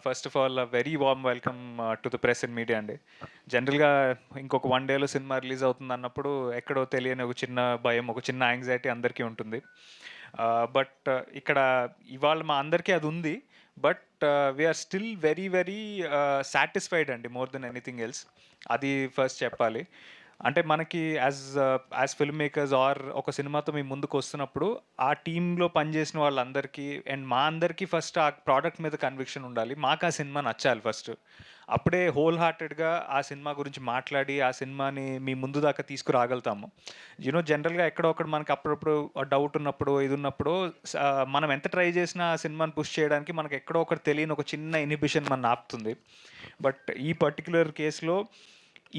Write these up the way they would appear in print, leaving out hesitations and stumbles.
First of all very warm welcome to the press and media అండి. జనరల్‌గా ఇంకొక 1 డేలో సినిమా రిలీజ్ అవుతుందన్నప్పుడు ఎక్కడో తెలియని ఒక చిన్న భయం, ఒక చిన్న యాంగ్జైటీ అందరికీ ఉంటుంది. బట్ ఇక్కడ ఇవాళ మా అందరికీ అదుంది. But we are still very very satisfied అండి మోర్ దెన్ ఎనీథింగ్ ఎల్స్. అది ఫస్ట్ చెప్పాలి. అంటే మనకి యాజ్ ఫిల్మ్ మేకర్స్ ఆర్ ఒక సినిమాతో మేము ముందుకొస్తున్నప్పుడు, ఆ టీమ్‌లో పనిచేసిన వాళ్ళందరికీ అండ్ మా అందరికీ ఫస్ట్ ఆ ప్రోడక్ట్ మీద కన్విక్షన్ ఉండాలి. మాకు ఆ సినిమా నచ్చాలి ఫస్ట్. అప్పుడే హోల్ హార్టెడ్‌గా ఆ సినిమా గురించి మాట్లాడి, ఆ సినిమాని మీ ముందు దాకా తీసుకురాగలుగుతాము. జనరల్‌గా ఎక్కడో ఒకటి మనకు అప్పుడప్పుడు డౌట్ ఉన్నప్పుడు, ఇది ఉన్నప్పుడు మనం ఎంత ట్రై చేసినా ఆ సినిమాని పుష్ చేయడానికి మనకు ఎక్కడో ఒకటి తెలియని ఒక చిన్న ఇన్హిబిషన్ మనల్ని ఆపుతుంది. బట్ ఈ పర్టిక్యులర్ కేస్‌లో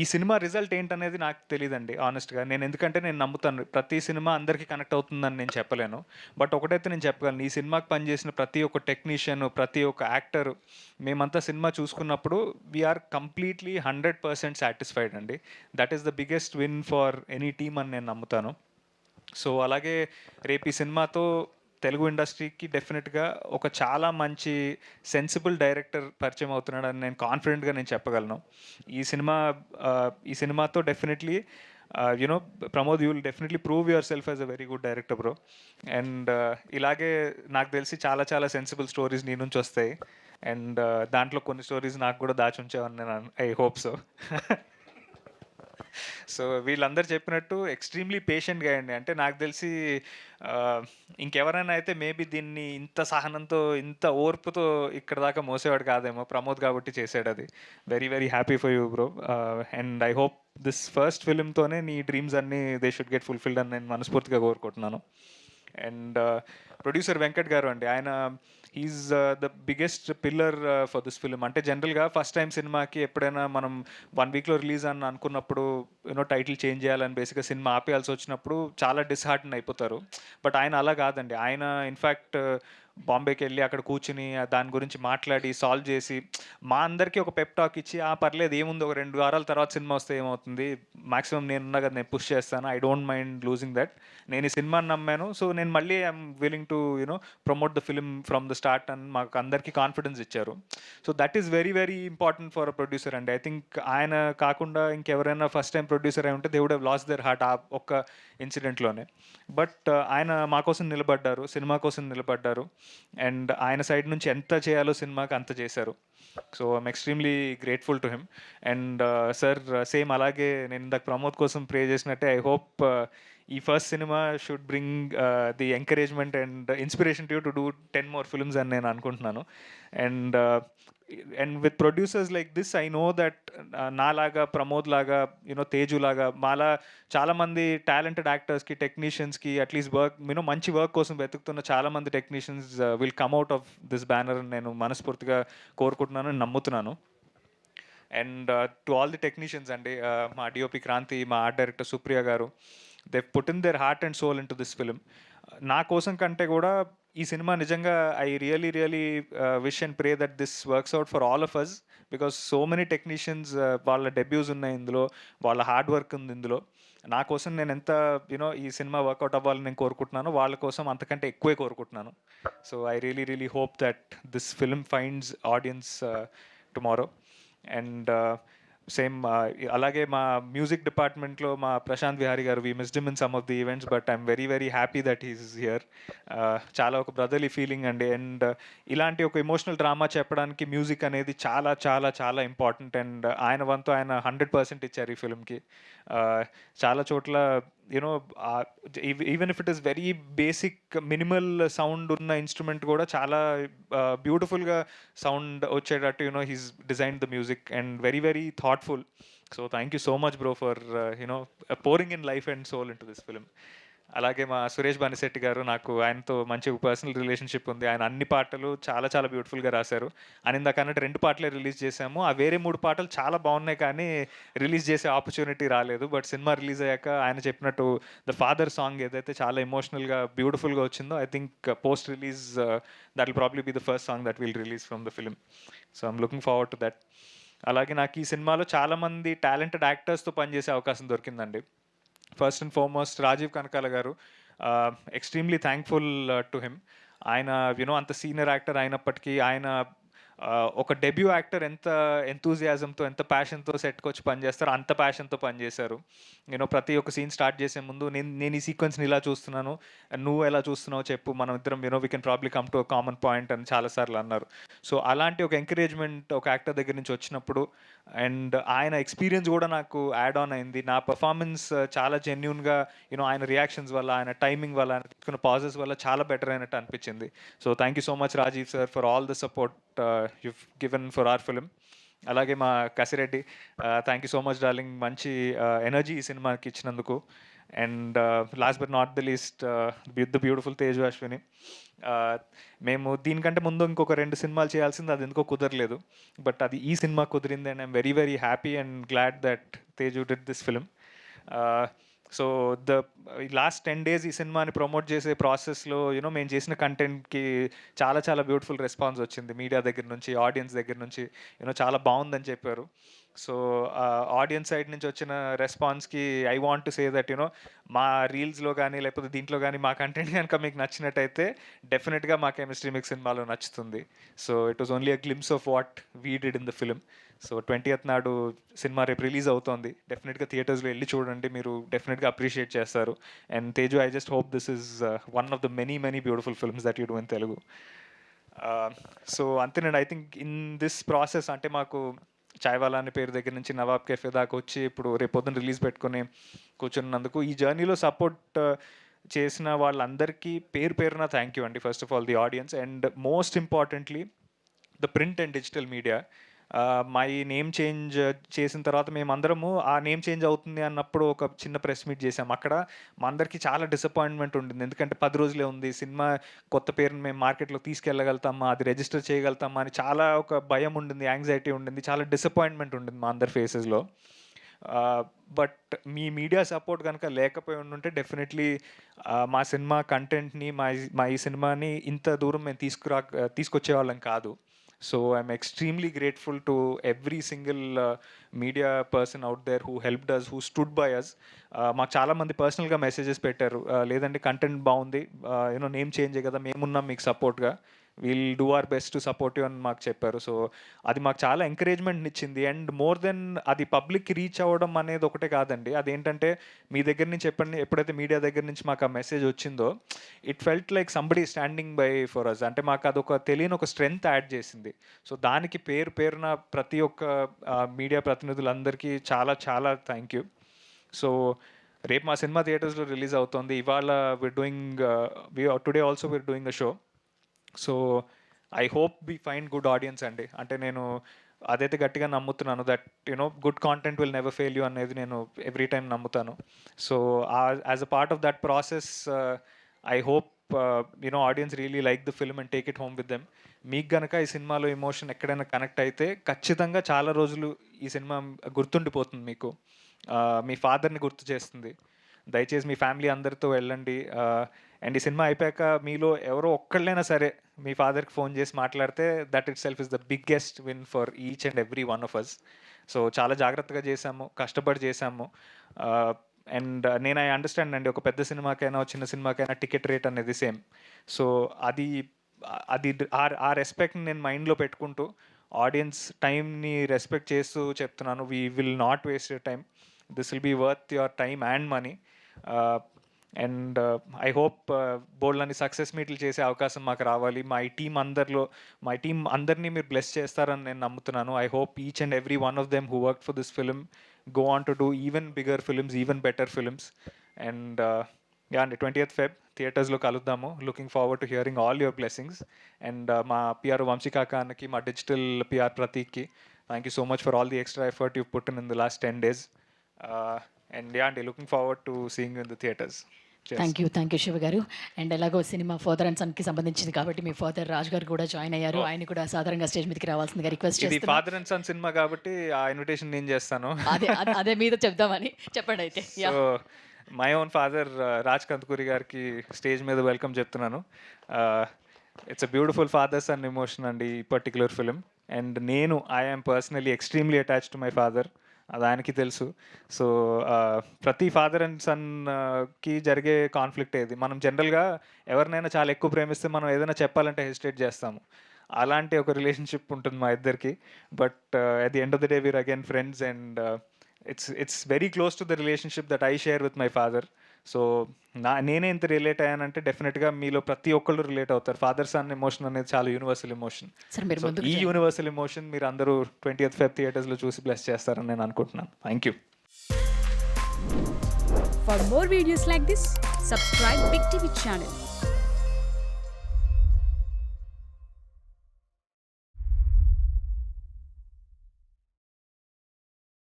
ఈ సినిమా రిజల్ట్ ఏంటనేది నాకు తెలీదండి హానెస్ట్‌గా. ఎందుకంటే నేను నమ్ముతాను. ప్రతి సినిమా అందరికి కనెక్ట్ అవుతుందని నేను చెప్పలేను. బట్ ఒకటైతే నేను చెప్పగలను. ఈ సినిమాకి పనిచేసిన ప్రతి ఒక్క టెక్నీషియన్, ప్రతి ఒక్క యాక్టర్ మేమంతా సినిమా చూసుకున్నప్పుడు వి ఆర్ కంప్లీట్‌లీ 100% సాటిస్ఫైడ్ అండి. That is the biggest win for any team అని నేను నమ్ముతాను. సో, అలాగే రేపు ఈ సినిమాతో తెలుగు ఇండస్ట్రీకి డెఫినెట్‌గా ఒక చాలా మంచి సెన్సిబుల్ డైరెక్టర్ పరిచయం అవుతున్నాడని నేను కాన్ఫిడెంట్‌గా చెప్పగలను. ఈ సినిమా ఈ సినిమాతో definitely Pramod you will definitely prove yourself as a very good director bro. And ఇలాగే నాకు తెలిసి చాలా చాలా సెన్సిబుల్ స్టోరీస్ నీ నుంచి వస్తాయి. అండ్ దాంట్లో కొన్ని స్టోరీస్ నాకు కూడా దాచుంచావని నేను ఐ హోప్ సో. సో వీళ్ళందరూ చెప్పినట్టు ఎక్స్ట్రీమ్లీ పేషెంట్గా అండి. అంటే నాకు తెలిసి ఇంకెవరైనా అయితే మేబీ దీన్ని ఇంత సహనంతో, ఇంత ఓర్పుతో ఇక్కడ దాకా మోసేవాడు కాదేమో. ప్రమోద్ కాబట్టి చేశాడు అది. Very very happy for you bro. And I hope this first ఫిల్మ్తోనే నీ డ్రీమ్స్ అన్నీ దే షుడ్ గెట్ ఫుల్ఫిల్డ్ అని నేను మనస్ఫూర్తిగా కోరుకుంటున్నాను. అండ్ ప్రొడ్యూసర్ వెంకట్ గారు అండి, ఆయన is the biggest pillar for this film. అంటే జనరల్గా ఫస్ట్ టైం సినిమాకి ఎప్పుడైనా మనం 1 వీక్లో రిలీజ్ అని అనుకున్నప్పుడు టైటిల్ చేంజ్ చేయాలని బేసిక్గా సినిమా ఆపేయాల్సి వచ్చినప్పుడు చాలా డిస్హార్టన్ అయిపోతారు. బట్ ఆయన అలా కాదండి. ఆయన ఇన్ఫ్యాక్ట్ బాంబేకి వెళ్ళి అక్కడ కూర్చుని దాని గురించి మాట్లాడి సాల్వ్ చేసి మా అందరికీ ఒక పెప్ టాక్ ఇచ్చి, పర్లేదు ఏముంది, ఒక 2 వారాల తర్వాత సినిమా వస్తే ఏమవుతుంది, మాక్సిమం నేనున్నా కదా, నేను పుష్ చేస్తాను, I don't mind losing that, నేను ఈ సినిమాని నమ్మాను, సో నేను మళ్ళీ I'm willing to promote the film from the start అని మాకు అందరికీ కాన్ఫిడెన్స్ ఇచ్చారు. So that is very very important for a producer అండి. ఐ థింక్ ఆయన కాకుండా ఇంకెవరైనా ఫస్ట్ టైం ప్రొడ్యూసర్ అయి ఉంటే they would have lost their heart ఆ ఒక్క ఇన్సిడెంట్లోనే. బట్ ఆయన మా కోసం నిలబడ్డారు, సినిమా కోసం నిలబడ్డారు. అండ్ ఆయన సైడ్ నుంచి ఎంత చేయాలో సినిమాకి అంత చేశారు. So I'm extremely grateful to him. And sir same అలాగే నేను ఇందాక ప్రమోద్ కోసం ప్రే చేసినట్టే ఐ హోప్ ఈ first cinema should bring the encouragement and inspiration to do 10 more films అని నేను అనుకుంటున్నాను. And and with producers like this I know that నాలాగా, ప్రమోద్ లాగా, తేజు లాగా, మాలా చాలామంది టాలెంటెడ్ యాక్టర్స్కి, టెక్నీషియన్స్కి అట్లీస్ట్ మంచి వర్క్ కోసం వెతుకుతున్న చాలామంది technicians will come out of this banner అని నేను మనస్ఫూర్తిగా కోరుకుంటున్నాను, నమ్ముతున్నాను. And to all the technicians అండి, మా డిఓపి క్రాంతి, మా art director Supriya garu, they put in their heart and soul into this film. నా కోసం కంటే కూడా ఈ సినిమా నిజంగా I really really wish and pray that this works out for all of us. Because so many technicians వాళ్ళ debuts ఉన్నాయి ఇందులో, వాళ్ళ హార్డ్ వర్క్ ఉంది ఇందులో. నా కోసం నేను ఎంత ఈ సినిమా వర్కౌట్ అవ్వాలని నేను కోరుకుంటున్నాను, వాళ్ళ కోసం అంతకంటే ఎక్కువే కోరుకుంటున్నాను. So I really really hope that this film finds audience tomorrow. And same అలాగే మా మ్యూజిక్ డిపార్ట్మెంట్లో మా ప్రశాంత్ విహారీ గారు, we missed him in some of the events, but I'm very very happy that he's here. చాలా ఒక బ్రదర్లీ ఫీలింగ్ అండి. And ఇలాంటి ఒక ఎమోషనల్ డ్రామా చెప్పడానికి మ్యూజిక్ అనేది చాలా చాలా చాలా ఇంపార్టెంట్. అండ్ ఆయన వంతు ఆయన 100% ఇచ్చారు ఈ ఫిల్మ్కి. చాలా చోట్ల you know even if it is very basic minimal sound ఉన్న ఇన్స్ట్రుమెంట్ కూడా చాలా బ్యూటిఫుల్గా సౌండ్ వచ్చేటట్టు he's design the music and very very thoughtful. So thank you so much bro for pouring in life and soul into this film. అలాగే మా సురేష్ బానిశెట్టి గారు, నాకు ఆయనతో మంచి పర్సనల్ రిలేషన్షిప్ ఉంది. ఆయన అన్ని పాటలు చాలా చాలా బ్యూటిఫుల్గా రాశారు. అని ఇందాక అన్నట్టు 2 పాటలే రిలీజ్ చేశాము. ఆ వేరే 3 పాటలు చాలా బాగున్నాయి, కానీ రిలీజ్ చేసే ఆపర్చునిటీ రాలేదు. బట్ సినిమా రిలీజ్ అయ్యాక ఆయన చెప్పినట్టు ద ఫాదర్ సాంగ్ ఏదైతే చాలా ఎమోషనల్గా బ్యూటిఫుల్గా వచ్చిందో, I think post release that will probably be the first song that will release from the film. So I'm looking forward to that. అలాగే నాకు ఈ సినిమాలో చాలామంది టాలెంటెడ్ యాక్టర్స్తో పనిచేసే అవకాశం దొరికిందండి. First and foremost Rajeev Kanakala గారు, ఎక్స్ట్రీమ్లీ థ్యాంక్ఫుల్ టు హిమ్. ఆయన అంత సీనియర్ యాక్టర్ అయినప్పటికీ ఆయన ఒక డెబ్యూ యాక్టర్ ఎంత ఎంతూజియాజంతో, ఎంత ప్యాషన్‌తో సెట్‌కొచ్చి పనిచేస్తారో అంత ప్యాషన్‌తో పనిచేశారు. ప్రతి ఒక్క సీన్ స్టార్ట్ చేసే ముందు నేను నేను ఈ సీక్వెన్స్‌ని ఇలా చూస్తున్నాను. నువ్వు ఎలా చూస్తున్నావో చెప్పు. మనం ఇద్దరం we can probably come to a common point అని చాలా సార్లు అన్నారు. సో, అలాంటి ఒక ఎంకరేజ్‌మెంట్ ఒక యాక్టర్ దగ్గర నుంచి వచ్చినప్పుడు అండ్ ఆయన ఎక్స్‌పీరియన్స్ గూడా నాకు యాడ్ ఆన్ అయింది. నా పెర్ఫార్మన్స్ చాలా జెన్యూన్‌గా ఆయన రియాక్షన్స్ వల్ల, ఆయన టైమింగ్ వల్ల, ఆయన తీసుకున్న పాజెస్ వల్ల చాలా బెటర్ అయినట్టు అనిపించింది. So, thank you so much Rajeev sir for all the support you've given for our film. అలాగే మా Kasireddy, thank you so much darling, మంచి ఎనర్జీ ఈ సినిమాకి ఇచ్చినందుకు. And last but not the least the beautiful Teju Ashwini. మేము దీనికంటే ముందు ఇంకొక 2 సినిమాలు చేయాల్సింది, అది ఎందుకో కుదరలేదు. బట్ అది ఈ సినిమా కుదిరింది and I'm very very happy and glad that Teju did this film. So last 10 days ఈ సినిమాని ప్రమోట్ చేసే ప్రాసెస్లో మేము చేసిన కంటెంట్కి చాలా చాలా బ్యూటిఫుల్ రెస్పాన్స్ వచ్చింది మీడియా దగ్గర నుంచి, ఆడియన్స్ దగ్గర నుంచి. చాలా బాగుందని చెప్పారు. సో ఆడియన్స్ సైడ్ నుంచి వచ్చిన రెస్పాన్స్కి I want to say that మా రీల్స్లో కానీ లేకపోతే దీంట్లో కానీ మా కంటెంట్ కనుక మీకు నచ్చినట్టయితే డెఫినెట్గా మా కెమిస్ట్రీ మీకు సినిమాలో నచ్చుతుంది. So it was only a glimpse of what we did in the film. So 20th నాడు సినిమా రేపు రిలీజ్ అవుతోంది. డెఫినెట్గా థియేటర్స్లో వెళ్ళి చూడండి, మీరు డెఫినెట్గా అప్రిషియేట్ చేస్తారు. And Teju, I just hope this is one of the many many beautiful films that you do in Telugu. So అంతేనండి. I think in this process అంటే మాకు చాయ్వాలా అనే పేరు దగ్గర నుంచి నవాబ్ కెఫే దాకా వచ్చి ఇప్పుడు రేపొద్దున రిలీజ్ పెట్టుకుని కూర్చున్నందుకు, ఈ జర్నీలో సపోర్ట్ చేసిన వాళ్ళందరికీ పేరు పేరున థ్యాంక్ యూ అండి. First of all the audience and most importantly the print and digital media. మా ఈ నేమ్ చేంజ్ చేసిన తర్వాత మేమందరము ఆ నేమ్ చేంజ్ అవుతుంది అన్నప్పుడు ఒక చిన్న ప్రెస్ మీట్ చేసాం. అక్కడ మా అందరికీ చాలా డిసప్పాయింట్మెంట్ ఉండింది. ఎందుకంటే 10 రోజులే ఉంది సినిమా, కొత్త పేరుని మేము మార్కెట్‌లో తీసుకెళ్ళగలుగుతామా, అది రిజిస్టర్ చేయగలుగుతామా అని చాలా ఒక భయం ఉండింది, యాంగ్జైటీ ఉండింది, చాలా డిసప్పాయింట్మెంట్ ఉండింది మా అందరి ఫేసెస్‌లో. బట్ మీ మీడియా సపోర్ట్ కనుక లేకపోయి ఉండుంటే డెఫినెట్లీ మా సినిమా కంటెంట్‌ని, మా ఈ సినిమాని ఇంత దూరం మేము తీసుకొచ్చేవాళ్ళం కాదు. So I'm extremely grateful to every single media person out there who helped us, who stood by us. మాకు చాలామంది పర్సనల్గా మెసేజెస్ పెట్టారు, లేదంటే కంటెంట్ బాగుంది, నేమ్ చేంజే కదా, మేమున్నాం మీకు సపోర్ట్గా, will do our best to support you అని మాకు చెప్పారు. సో అది మాకు చాలా ఎంకరేజ్మెంట్ ఇచ్చింది. అండ్ మోర్ దెన్ అది పబ్లిక్కి రీచ్ అవ్వడం అనేది ఒకటే కాదండి, అదేంటంటే మీ దగ్గర నుంచి ఎప్పుడైతే మీడియా దగ్గర నుంచి మాకు ఆ మెసేజ్ వచ్చిందో, it felt like somebody standing by for us. అంటే మాకు అదొక తెలియని ఒక స్ట్రెంగ్త్ యాడ్ చేసింది. సో దానికి పేరున ప్రతి ఒక్క మీడియా ప్రతినిధులందరికీ చాలా చాలా థ్యాంక్ యూ. సో రేపు మా సినిమా థియేటర్స్లో రిలీజ్ అవుతుంది. ఇవాళ today also we're doing a show. So I hope we find good audience అండి. అంటే నేను అదైతే గట్టిగా నమ్ముతున్నాను that good content will never fail you అనేది నేను ఎవ్రీ టైం నమ్ముతాను. So as a part of that process I hope audience really like the film and take it home with them. మీకు గనక ఈ సినిమాలో ఎమోషన్ ఎక్కడైనా కనెక్ట్ అయితే ఖచ్చితంగా చాలా రోజులు ఈ సినిమా గుర్తుండిపోతుంది మీకు. మీ ఫాదర్ని గుర్తు చేస్తుంది. దయచేసి మీ ఫ్యామిలీ అందరితో వెళ్ళండి. అండ్ ఈ సినిమా అయిపోయాక మీలో ఎవరో ఒక్కళ్ళైనా సరే మీ ఫాదర్కి ఫోన్ చేసి మాట్లాడితే that itself is the biggest win for each and every one of us. So చాలా జాగ్రత్తగా చేశాము, కష్టపడి చేశాము. అండ్ నేను ఐ అండర్స్టాండ్ అండి, ఒక పెద్ద సినిమాకైనా చిన్న సినిమాకైనా టికెట్ రేట్ అనేది సేమ్. సో అది అది ఆ రెస్పెక్ట్ని నేను మైండ్లో పెట్టుకుంటూ ఆడియన్స్ టైంని రెస్పెక్ట్ చేస్తూ చెప్తున్నాను, we will not waste your time. This will be worth your time and money. And I hope బోల్డన్ని సక్సెస్ మీట్లు చేసే అవకాశం మాకు రావాలి. మా టీం అందరినీ మీరు బ్లెస్ చేస్తారని నేను నమ్ముతున్నాను. I hope each and every one of them who work for this film go on to do even bigger films, even better films. And yeah, on the 20th Feb థియేటర్స్లో కలుద్దాము. Looking forward to hearing all your blessings. And మా PR Vamsi కాకానికి, మా digital PR ప్రతీక్కి thank you so much for all the extra effort you put in the last 10 days. And yeah అండి, looking forward to seeing you in the theatres. Thank you Shiva గారు. And ఎలాగో cinema father and సన్కి సంబంధించింది కాబట్టి మీ father Raj గారు కూడా join అయ్యారు. ఆయన కూడా సాధారణంగా స్టేజ్ మీదకి రావాల్సిందిగా రిక్వెస్ట్ ఇది ఫాదర్ అండ్ సన్ సినిమా కాబట్టి ఆ ఇన్విటేషన్ నేను చేస్తాను. అదే మీద చెప్దామని చెప్పండి అయితే. So my own father Raj Kandukuri గారికి స్టేజ్ మీద వెల్కమ్ చెప్తున్నాను. It's a beautiful father son emotion అండి ఈ particular film. And I am personally extremely attached to my father, అది ఆయనకి తెలుసు. సో ప్రతి ఫాదర్ అండ్ సన్కి జరిగే కాన్ఫ్లిక్ట్ ఏది. మనం జనరల్గా ఎవరినైనా చాలా ఎక్కువ ప్రేమిస్తే మనం ఏదైనా చెప్పాలంటే హెసిటేట్ చేస్తాము. అలాంటి ఒక రిలేషన్‌షిప్ ఉంటుంది మా ఇద్దరికి. But at the end of the day we're again friends and it's very close to the relationship that I share with my father. So, నేనే ఇంత రిలేట్ అయ్యానంటే డెఫినిట్‌గా మీలో ప్రతి ఒక్కళ్ళు రిలేట్ అవుతారు. ఫాదర్ సన్ ఎమోషన్ అనేది చాలా యూనివర్సల్ ఎమోషన్. సార్ మీరు సో, ముందుకు ఈ జ యూనివర్సల్ ఎమోషన్ మీరందరూ 20థ్ ఫెబ్ థియేటర్స్‌లో చూసి బ్లెస్ చేస్తారని నేను అనుకుంటున్నాను. Thank you. For more videos like this, subscribe Big TV channel.